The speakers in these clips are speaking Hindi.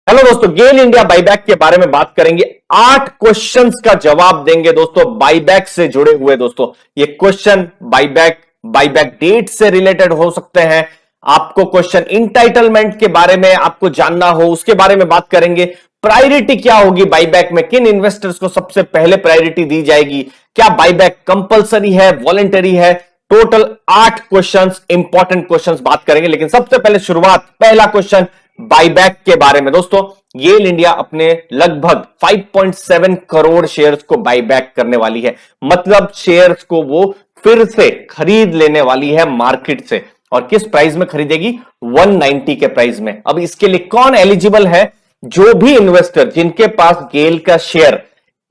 हेलो दोस्तों, गेल इंडिया बाईबैक के बारे में बात करेंगे। 8 क्वेश्चंस का जवाब देंगे दोस्तों, बाईबैक से जुड़े हुए। दोस्तों ये क्वेश्चन बाईबैक बाईबैक डेट से रिलेटेड हो सकते हैं। आपको क्वेश्चन इंटाइटलमेंट के बारे में आपको जानना हो, उसके बारे में बात करेंगे। प्रायोरिटी क्या होगी बाईबैक में, किन इन्वेस्टर्स को सबसे पहले प्रायोरिटी दी जाएगी, क्या बाईबैक कंपलसरी है, वॉलेंटरी है। टोटल 8 क्वेश्चंस, इंपॉर्टेंट क्वेश्चंस बात करेंगे। लेकिन सबसे पहले शुरुआत, पहला क्वेश्चन बाईबैक के बारे में। दोस्तों गेल इंडिया अपने लगभग 5.7 करोड़ शेयर्स को बाईबैक करने वाली है। मतलब शेयर्स को वो फिर से खरीद लेने वाली है मार्केट से। और किस प्राइस में खरीदेगी? 190 के प्राइस में। अब इसके लिए कौन एलिजिबल है? जो भी इन्वेस्टर जिनके पास गेल का शेयर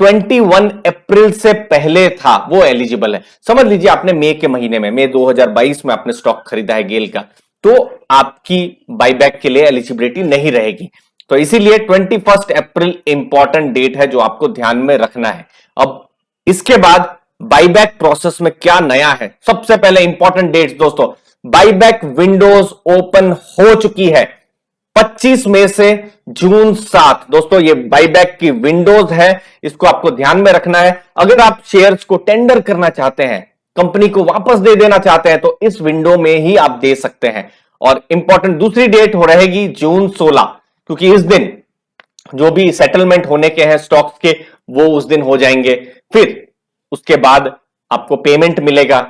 21 अप्रैल से पहले था वो एलिजिबल है। समझ लीजिए आपने मई के महीने में, मई 2022 में आपने स्टॉक खरीदा है गेल का, तो आपकी बाईबैक के लिए एलिजिबिलिटी नहीं रहेगी। तो इसीलिए 21 अप्रैल इंपॉर्टेंट डेट है जो आपको ध्यान में रखना है। अब इसके बाद बाईबैक प्रोसेस में क्या नया है? सबसे पहले इंपॉर्टेंट डेट दोस्तों, बाईबैक विंडोज ओपन हो चुकी है 25 मई से जून 7। दोस्तों ये बाईबैक की विंडोज है, इसको आपको ध्यान में रखना है। अगर आप शेयर्स को टेंडर करना चाहते हैं, कंपनी को वापस दे देना चाहते हैं, तो इस विंडो में ही आप दे सकते हैं। और इंपॉर्टेंट दूसरी डेट हो रहेगी जून 16, क्योंकि इस दिन जो भी सेटलमेंट होने के हैं स्टॉक्स के, वो उस दिन हो जाएंगे। फिर उसके बाद आपको पेमेंट मिलेगा,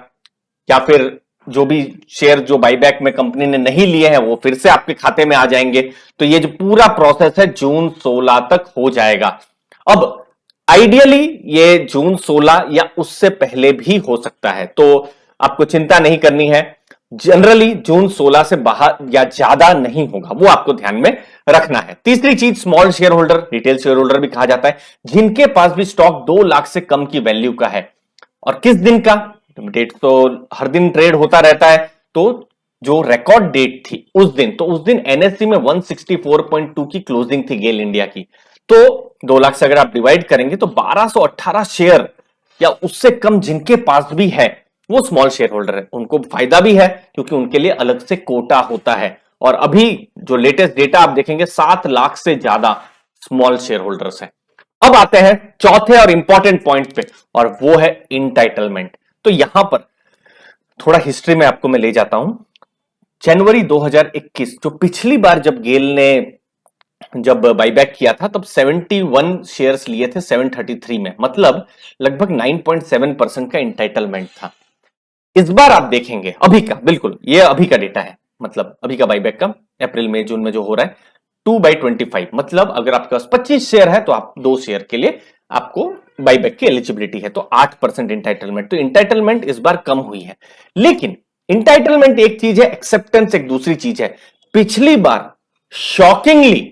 या फिर जो भी शेयर जो बाईबैक में कंपनी ने नहीं लिए हैं वो फिर से आपके खाते में आ जाएंगे। तो ये जो पूरा प्रोसेस है जून 16 तक हो जाएगा। अब आइडियली ये जून 16 या उससे पहले भी हो सकता है, तो आपको चिंता नहीं करनी है। जनरली जून 16 से बाहर या ज्यादा नहीं होगा, वो आपको ध्यान में रखना है। तीसरी चीज, small share holder, retail share holder भी कहा जाता है, जिनके पास भी स्टॉक 2 लाख से कम की वैल्यू का है। और किस दिन का डेट? तो हर दिन ट्रेड होता रहता है, तो जो रिकॉर्ड डेट थी उस दिन, तो उस दिन एनएससी में 164.2 की क्लोजिंग थी गेल इंडिया की। तो 2 लाख से अगर आप डिवाइड करेंगे तो 1218 शेयर या उससे कम जिनके पास भी है वो स्मॉल शेयर होल्डर है। उनको फायदा भी है क्योंकि उनके लिए अलग से कोटा होता है। और अभी जो लेटेस्ट डेटा आप देखेंगे 7 लाख से ज्यादा स्मॉल शेयर होल्डर्स है। अब आते हैं चौथे और इंपॉर्टेंट पॉइंट पे, और वो है इंटाइटलमेंट। तो यहां पर थोड़ा हिस्ट्री में आपको मैं ले जाता हूं। जनवरी 2021, जो पिछली बार जब गेल ने जब बाईबैक किया था, तब 71 शेयर्स लिए थे 733 में, मतलब लगभग 9.7% का इंटाइटलमेंट था। इस बार आप देखेंगे अभी का, बिल्कुल ये अभी का डेटा है, मतलब अभी का बाईबैक का अप्रैल में जून में जो हो रहा है, 2/25। मतलब अगर आपके पास 25 शेयर है तो आप 2 शेयर के लिए आपको बाईबैक की एलिजिबिलिटी है, तो 8% इंटाइटलमेंट। तो इंटाइटलमेंट इस बार कम हुई है। लेकिन इंटाइटलमेंट एक चीज है, एक्सेप्टेंस एक दूसरी चीज है। पिछली बार शॉकिंगली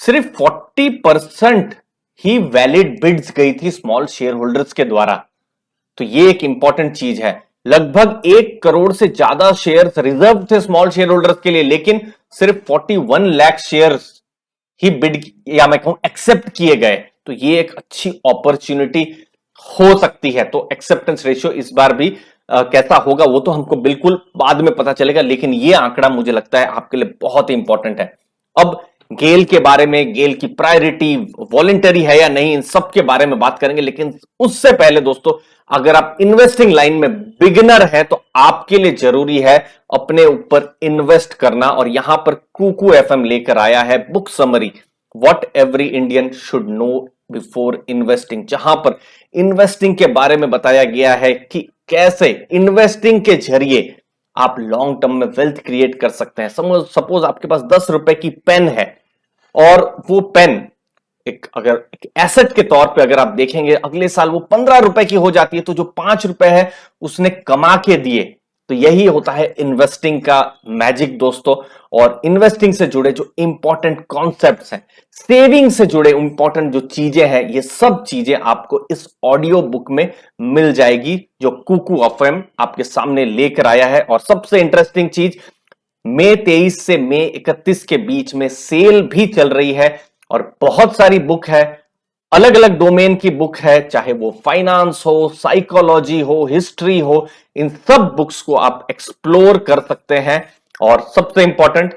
सिर्फ 40% ही वैलिड बिड्स गई थी स्मॉल शेयर होल्डर्स के द्वारा। तो ये एक इंपॉर्टेंट चीज है। लगभग 1 करोड़ से ज्यादा शेयर्स रिजर्व थे स्मॉल शेयर होल्डर्स के लिए, लेकिन सिर्फ 41 लाख शेयर्स ही बिड या मैं कहूं एक्सेप्ट किए गए। तो ये एक अच्छी अपॉर्चुनिटी हो सकती है। तो एक्सेप्टेंस रेशियो इस बार भी कैसा होगा वो तो हमको बिल्कुल बाद में पता चलेगा, लेकिन ये आंकड़ा मुझे लगता है आपके लिए बहुत ही इंपॉर्टेंट है। अब गेल के बारे में, गेल की प्रायोरिटी वॉलेंटरी है या नहीं, इन सब के बारे में बात करेंगे। लेकिन उससे पहले दोस्तों, अगर आप इन्वेस्टिंग लाइन में बिगिनर हैं तो आपके लिए जरूरी है अपने ऊपर इन्वेस्ट करना। और यहां पर कुकू एफएम लेकर आया है book summary, what every Indian should know before investing, जहां पर इन्वेस्टिंग के बारे में बताया गया है कि कैसे इन्वेस्टिंग के जरिए आप लॉन्ग टर्म में वेल्थ क्रिएट कर सकते हैं। सपोज आपके पास 10 रुपए की पेन है, और वो पेन अगर एक एसेट के तौर पे अगर आप देखेंगे, अगले साल वो 15 रुपए की हो जाती है, तो जो 5 रुपए है उसने कमा के दिए। तो यही होता है इन्वेस्टिंग का मैजिक दोस्तों। और इन्वेस्टिंग से जुड़े जो इंपॉर्टेंट कॉन्सेप्ट्स हैं, सेविंग से जुड़े इंपॉर्टेंट जो चीजें हैं, ये सब चीजें आपको इस ऑडियो बुक में मिल जाएगी जो कुकू एफएम आपके सामने लेकर आया है। और सबसे इंटरेस्टिंग चीज, मई 23 से मई 31 के बीच में सेल भी चल रही है। और बहुत सारी बुक है, अलग अलग डोमेन की बुक है, चाहे वो फाइनेंस हो, साइकोलॉजी हो, हिस्ट्री हो, इन सब बुक्स को आप एक्सप्लोर कर सकते हैं। और सबसे इंपॉर्टेंट,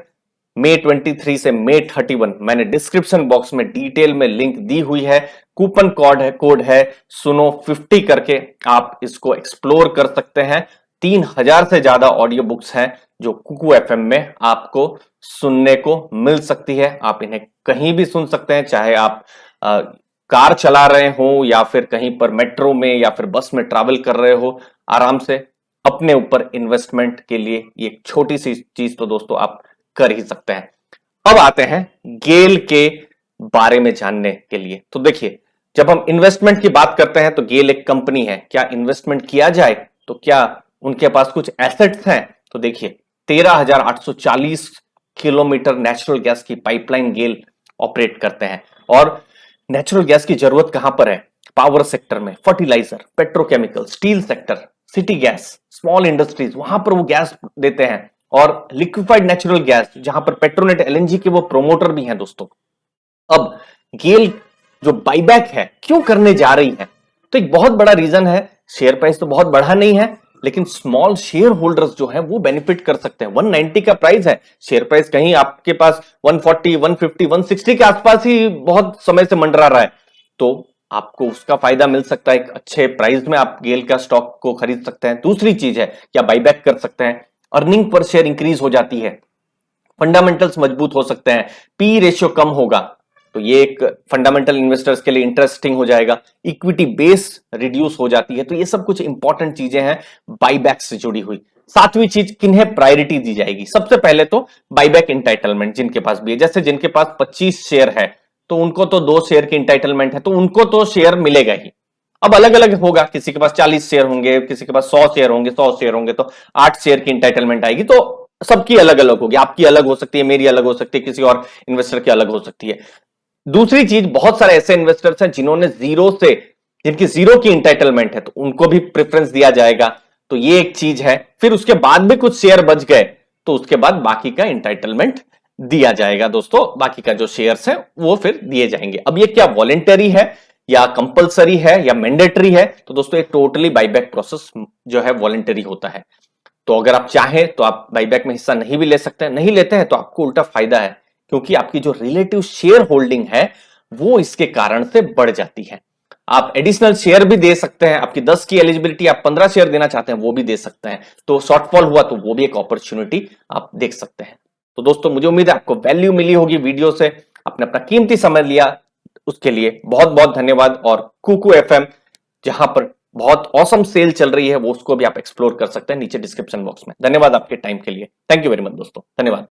मई 23 से मई 31 मैंने डिस्क्रिप्शन बॉक्स में डिटेल में लिंक दी हुई है। कूपन कोड है सुनो 50 करके, आप इसको एक्सप्लोर कर सकते हैं। 3000 से ज्यादा ऑडियो बुक्स हैं जो कुकू एफएम में आपको सुनने को मिल सकती है। आप इन्हें कहीं भी सुन सकते हैं, चाहे आप कार चला रहे हो या फिर कहीं पर मेट्रो में या फिर बस में ट्रैवल कर रहे हो, आराम से अपने ऊपर इन्वेस्टमेंट के लिए ये एक छोटी सी चीज तो दोस्तों आप कर ही सकते हैं। अब आते हैं गेल के बारे में जानने के लिए। तो देखिए, जब हम इन्वेस्टमेंट की बात करते हैं तो गेल एक कंपनी है। क्या इन्वेस्टमेंट किया जाए? तो क्या उनके पास कुछ एसेट्स हैं? तो देखिए, 13,840 किलोमीटर नेचुरल गैस की पाइपलाइन गेल ऑपरेट करते हैं। और नेचुरल गैस की जरूरत कहां पर है? पावर सेक्टर में, fertilizer, petrochemical, steel sector, city gas, small industries, वहां पर वो गैस देते हैं। और लिक्विफाइड नेचुरल गैस, जहां पर पेट्रोनेट एलएनजी के वो प्रोमोटर भी हैं दोस्तों। अब गेल जो बाईबैक है क्यों करने जा रही है? तो एक बहुत बड़ा रीजन है, शेयर प्राइस तो बहुत बढ़ा नहीं है, लेकिन स्मॉल शेयर होल्डर्स जो है वो बेनिफिट कर सकते हैं। 190 का प्राइस है, शेयर प्राइस कहीं आपके पास 140, 150, 160 के आसपास ही बहुत समय से मंडरा रहा है, तो आपको उसका फायदा मिल सकता है। एक अच्छे प्राइस में आप गेल का स्टॉक को खरीद सकते हैं। दूसरी चीज है, क्या बाईबैक कर सकते हैं, अर्निंग पर शेयर इंक्रीज हो जाती है, फंडामेंटल्स मजबूत हो सकते हैं, पी रेशियो कम होगा, तो ये एक फंडामेंटल इन्वेस्टर्स के लिए इंटरेस्टिंग हो जाएगा, इक्विटी बेस रिड्यूस हो जाती है। तो ये सब कुछ इंपॉर्टेंट चीजें हैं बाईबैक से जुड़ी हुई। सातवीं चीज, किन्हें प्रायोरिटी दी जाएगी? सबसे पहले तो बाईबैक इंटाइटलमेंट जिनके पास भी है, जैसे जिनके पास 25 शेयर है तो उनको तो 2 शेयर की इंटाइटलमेंट है, तो उनको तो शेयर मिलेगा ही। अब अलग अलग होगा, किसी के पास 40 शेयर होंगे, किसी के पास 100 शेयर होंगे, 100 शेयर होंगे तो 8 शेयर की इंटाइटलमेंट आएगी। तो सबकी अलग अलग होगी, आपकी अलग हो सकती है, मेरी अलग हो सकती है, किसी और इन्वेस्टर की अलग हो सकती है। दूसरी चीज, बहुत सारे ऐसे इन्वेस्टर्स हैं जिन्होंने जिनकी जीरो की इंटाइटलमेंट है, तो उनको भी प्रेफरेंस दिया जाएगा। तो ये एक चीज है। फिर उसके बाद भी कुछ शेयर बच गए तो उसके बाद बाकी का इंटाइटलमेंट दिया जाएगा दोस्तों, बाकी का जो शेयर्स है वो फिर दिए जाएंगे। अब ये क्या वॉलेंटरी है या कंपलसरी है या मैंडेटरी है? तो दोस्तों ये टोटली बाईबैक प्रोसेस जो है वॉलेंटरी होता है। तो अगर आप चाहें तो आप बाईबैक में हिस्सा नहीं भी ले सकते हैं, नहीं लेते हैं तो आपको उल्टा फायदा है, क्योंकि आपकी जो रिलेटिव शेयर होल्डिंग है वो इसके कारण से बढ़ जाती है। आप एडिशनल शेयर भी दे सकते हैं, आपकी 10 की एलिजिबिलिटी, आप 15 शेयर देना चाहते हैं वो भी दे सकते हैं। तो शॉर्टफॉल हुआ तो वो भी एक अपॉर्चुनिटी आप देख सकते हैं। तो दोस्तों मुझे उम्मीद है आपको वैल्यू मिली होगी वीडियो से। आपने अपना कीमती समय लिया, उसके लिए बहुत बहुत धन्यवाद। और कुकू एफएम जहां पर बहुत ऑसम सेल चल रही है वो उसको भी आप एक्सप्लोर कर सकते हैं नीचे डिस्क्रिप्शन बॉक्स में। धन्यवाद आपके टाइम के लिए। थैंक यू वेरी मच दोस्तों, धन्यवाद।